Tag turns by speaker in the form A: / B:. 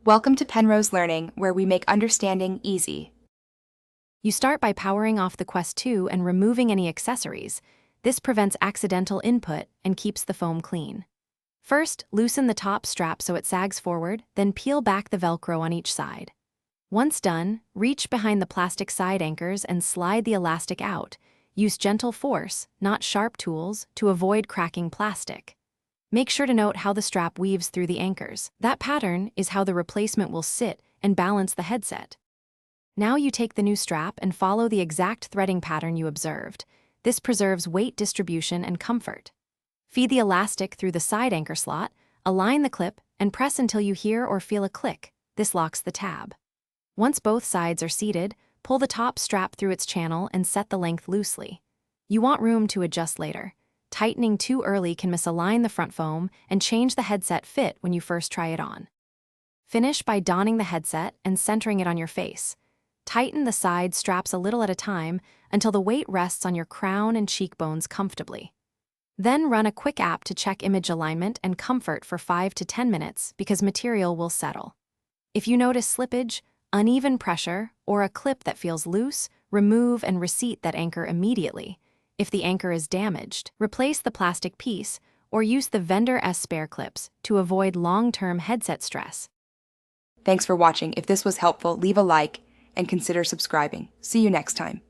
A: Welcome to Penrose Learning, where we make understanding easy.
B: You start by powering off the Quest 2 and removing any accessories. This prevents accidental input and keeps the foam clean. First, loosen the top strap so it sags forward, then peel back the Velcro on each side. Once done, reach behind the plastic side anchors and slide the elastic out. Use gentle force, not sharp tools, to avoid cracking plastic. Make sure to note how the strap weaves through the anchors. That pattern is how the replacement will sit and balance the headset. Now you take the new strap and follow the exact threading pattern you observed. This preserves weight distribution and comfort. Feed the elastic through the side anchor slot, align the clip, and press until you hear or feel a click. This locks the tab. Once both sides are seated, pull the top strap through its channel and set the length loosely. You want room to adjust later. Tightening too early can misalign the front foam and change the headset fit when you first try it on. Finish by donning the headset and centering it on your face. Tighten the side straps a little at a time until the weight rests on your crown and cheekbones comfortably. Then run a quick app to check image alignment and comfort for 5 to 10 minutes because material will settle. If you notice slippage, uneven pressure, or a clip that feels loose, remove and reseat that anchor immediately. If the anchor is damaged, replace the plastic piece or use the vendor spare clips to avoid long-term headset stress.
A: Thanks for watching. If this was helpful, leave a like and consider subscribing. See you next time.